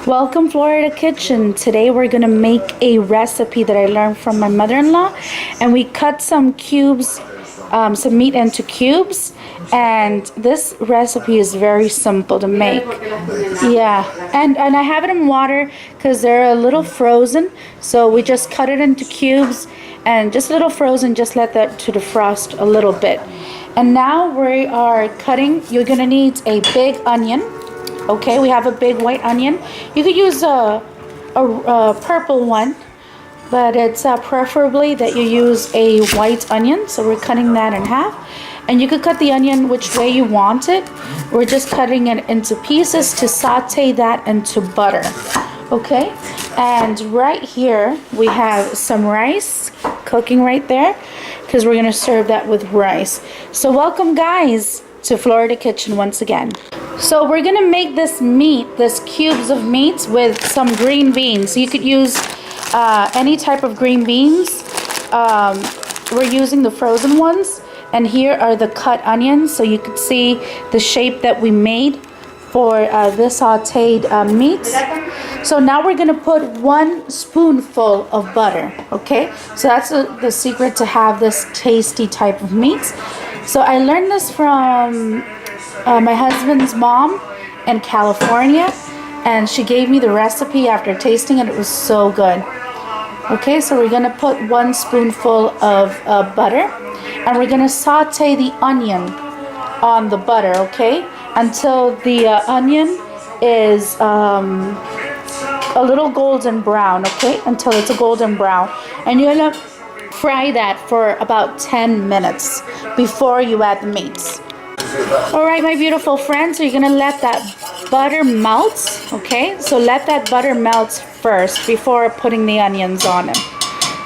Welcome Florida Kitchen. Today we're gonna make a recipe that I learned from my mother-in-law, and we cut some cubes, some meat into cubes, and this recipe is very simple to make. Yeah, and I have it in water because they're a little frozen, so we just cut it into cubes and just a little frozen, just let that to defrost a little bit. And now we are cutting. You're gonna need a big onion. Okay, we have a big white onion. You could use a purple one, but it's preferably that you use a white onion. So we're cutting that in half. And you could cut the onion which way you want it. We're just cutting it into pieces to saute that into butter. Okay, and right here we have some rice cooking right there because we're gonna serve that with rice. So welcome guys to Florida Kitchen once again. So we're gonna make this meat, this cubes of meat with some green beans. You could use any type of green beans. We're using the frozen ones, and here are the cut onions, so you could see the shape that we made for this sauteed meat. So now we're gonna put 1 spoonful of butter. Okay, so that's the secret to have this tasty type of meat. So I learned this from my husband's mom in California, and she gave me the recipe after tasting it. It was so good. Okay, so we're gonna put 1 spoonful of butter, and we're gonna saute the onion on the butter, okay, until the onion is a little golden brown, okay, until it's a golden brown. And you're gonna fry that for about 10 minutes before you add the meats. All right, my beautiful friends, so you're gonna let that butter melt, okay? So let that butter melt first before putting the onions on it.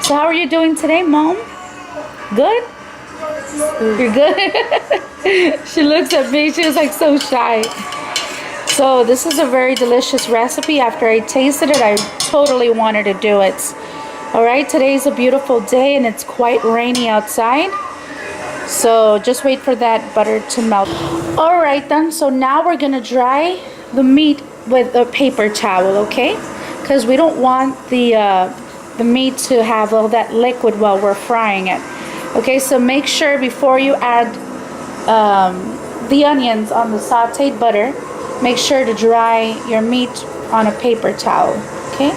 So how are you doing today, Mom? Good? You're good? She looks at me, she was like so shy. So this is a very delicious recipe. After I tasted it, I totally wanted to do it. All right, today's a beautiful day and it's quite rainy outside. So just wait for that butter to melt. All right then, so now we're gonna dry the meat with a paper towel, okay? Because we don't want the meat to have all that liquid while we're frying it. Okay, so make sure before you add the onions on the sauteed butter, make sure to dry your meat on a paper towel, okay?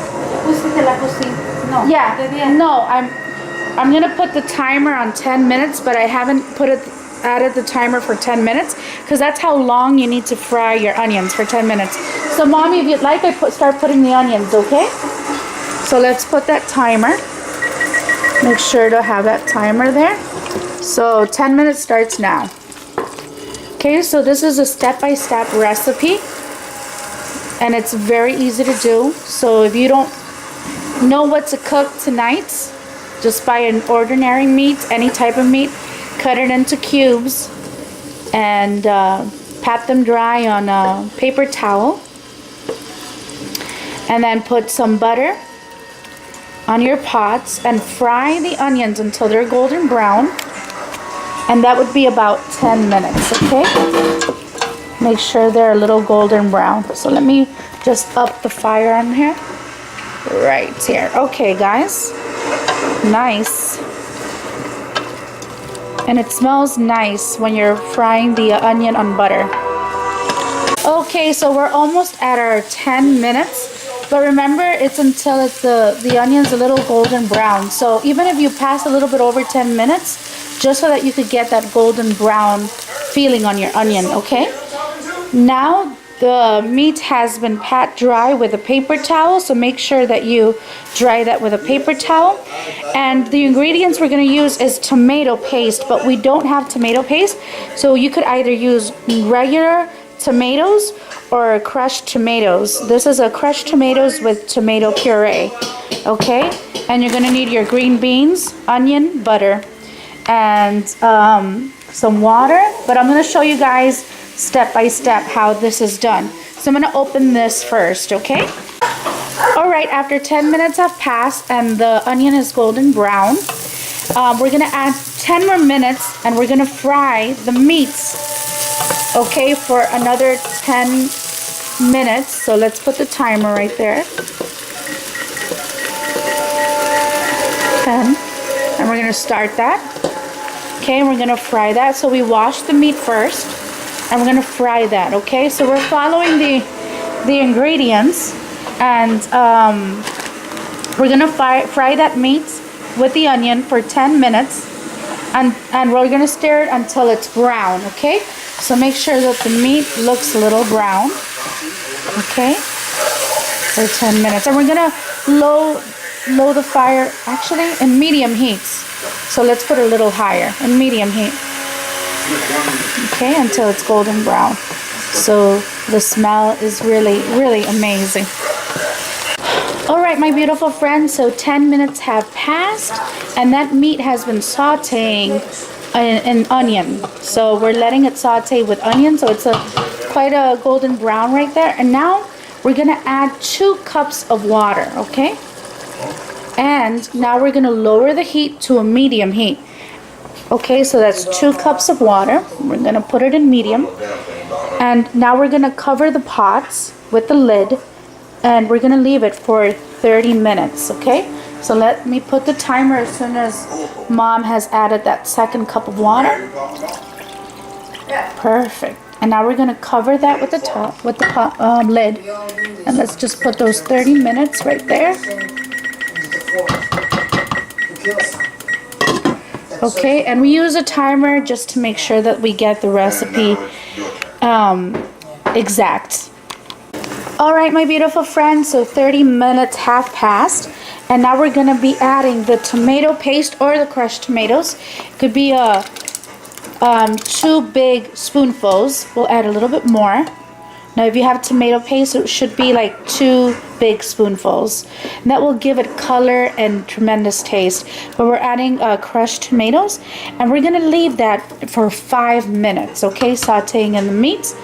Yeah, no, I'm gonna put the timer on 10 minutes, but I haven't added the timer for 10 minutes because that's how long you need to fry your onions, for 10 minutes. So Mommy, if you'd like, start putting the onions, okay? So let's put that timer. Make sure to have that timer there. So 10 minutes starts now. Okay, so this is a step-by-step recipe and it's very easy to do. So if you don't know what to cook tonight, just buy an ordinary meat, any type of meat, cut it into cubes, and pat them dry on a paper towel. And then put some butter on your pots and fry the onions until they're golden brown. And that would be about 10 minutes, okay? Make sure they're a little golden brown. So let me just up the fire on here. Right here. Okay, guys. Nice. And it smells nice when you're frying the onion on butter. Okay, so we're almost at our 10 minutes. But remember, it's until the onion's a little golden brown. So even if you pass a little bit over 10 minutes, just so that you could get that golden brown feeling on your onion, okay? Now the meat has been pat dry with a paper towel, so make sure that you dry that with a paper towel. And the ingredients we're going to use is tomato paste, but we don't have tomato paste, so you could either use regular tomatoes or crushed tomatoes. This is a crushed tomatoes with tomato puree, okay? And you're going to need your green beans, onion, butter, and some water. But I'm going to show you guys step by step how this is done. So I'm going to open this first, okay? All right, after 10 minutes have passed and the onion is golden brown, we're going to add 10 more minutes and we're going to fry the meats, okay, for another 10 minutes. So let's put the timer right there. 10. And we're gonna start that. Okay, and we're gonna fry that. So we wash the meat first, and we're gonna fry that. Okay, so we're following the ingredients, and we're gonna fry that meat with the onion for 10 minutes, and we're gonna stir it until it's brown. Okay, so make sure that the meat looks a little brown. Okay, for 10 minutes, and we're gonna low the fire, actually in medium heats. So let's put a little higher in medium heat. Okay, until it's golden brown. So the smell is really, really amazing. All right, my beautiful friends, so 10 minutes have passed, and that meat has been sauteing in onion. So we're letting it saute with onion, so it's quite a golden brown right there. And now we're gonna add 2 cups of water, okay? And now we're gonna lower the heat to a medium heat. Okay, so that's 2 cups of water. We're gonna put it in medium. And now we're gonna cover the pots with the lid, and we're gonna leave it for 30 minutes, okay? So let me put the timer as soon as Mom has added that 2nd cup of water. Perfect. And now we're gonna cover that with the lid. And let's just put those 30 minutes right there. Okay, and we use a timer just to make sure that we get the recipe exact. All right, my beautiful friends, so 30 minutes have passed, and now we're gonna be adding the tomato paste or the crushed tomatoes. It could be 2 big spoonfuls. We'll add a little bit more. Now, if you have tomato paste, it should be like 2 big spoonfuls. And that will give it color and tremendous taste. But we're adding crushed tomatoes, and we're gonna leave that for 5 minutes, okay? Sauteing in the meats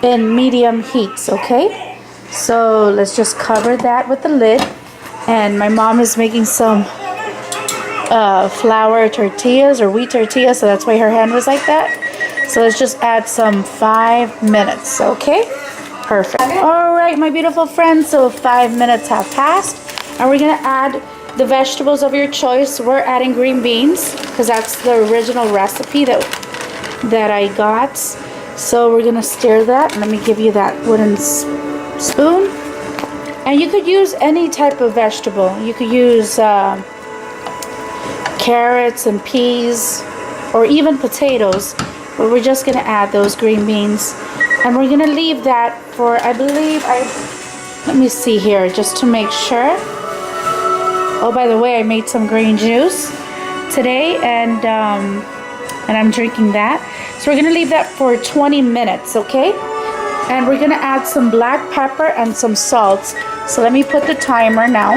in medium heats, okay? So let's just cover that with the lid. And my mom is making some flour tortillas or wheat tortillas, so that's why her hand was like that. So let's just add some 5 minutes, okay? Perfect. All right, my beautiful friends, so 5 minutes have passed, and we're gonna add the vegetables of your choice. We're adding green beans because that's the original recipe that I got. So we're gonna stir that. Let me give you that wooden spoon. And you could use any type of vegetable. You could use carrots and peas, or even potatoes, but we're just gonna add those green beans. And we're gonna leave that for, I believe, let me see here, just to make sure. Oh, by the way, I made some green juice today, and I'm drinking that. So we're gonna leave that for 20 minutes, okay? And we're gonna add some black pepper and some salt. So let me put the timer now.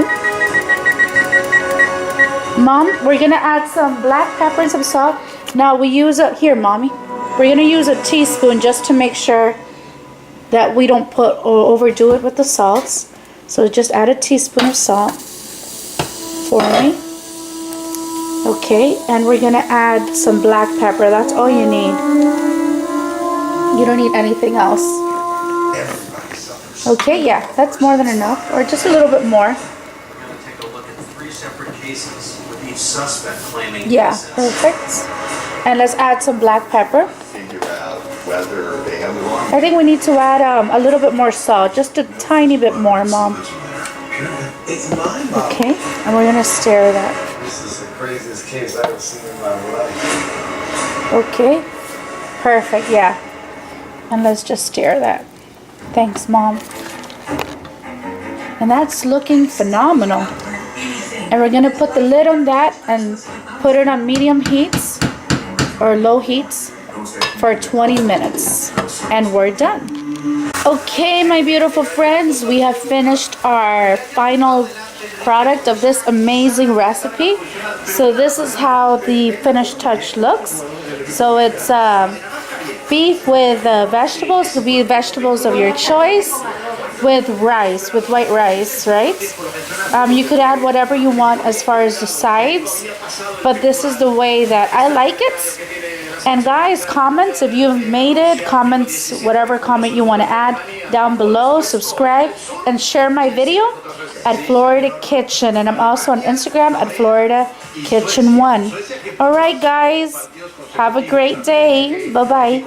Mom, we're gonna add some black pepper and some salt. Now we use here, Mommy. We're gonna use a teaspoon just to make sure that we don't overdo it with the salts. So just add a teaspoon of salt for me. Okay, and we're gonna add some black pepper. That's all you need. You don't need anything else. Okay, yeah, that's more than enough, or just a little bit more. We're going to take a look at 3 separate cases with each suspect claiming yeah, perfect. And let's add some black pepper. Whether they have the wrong. I think we need to add a little bit more salt, just a tiny bit more, Mom. It's my mom. Okay, and we're gonna stir that. This is the craziest case I've ever seen in my life. Okay, perfect, yeah. And let's just stir that. Thanks, Mom. And that's looking phenomenal. And we're gonna put the lid on that and put it on medium heats or low heats for 20 minutes, and we're done. Okay, my beautiful friends, we have finished our final product of this amazing recipe. So this is how the finished touch looks. So it's beef with vegetables. Could be vegetables of your choice, with rice, with white rice, right? You could add whatever you want as far as the sides, but this is the way that I like it. And guys, comments if you've made it, comments, whatever comment you want to add down below, subscribe, and share my video at Florida Kitchen. And I'm also on Instagram at Florida Kitchen 1. All right, guys, have a great day. Bye-bye.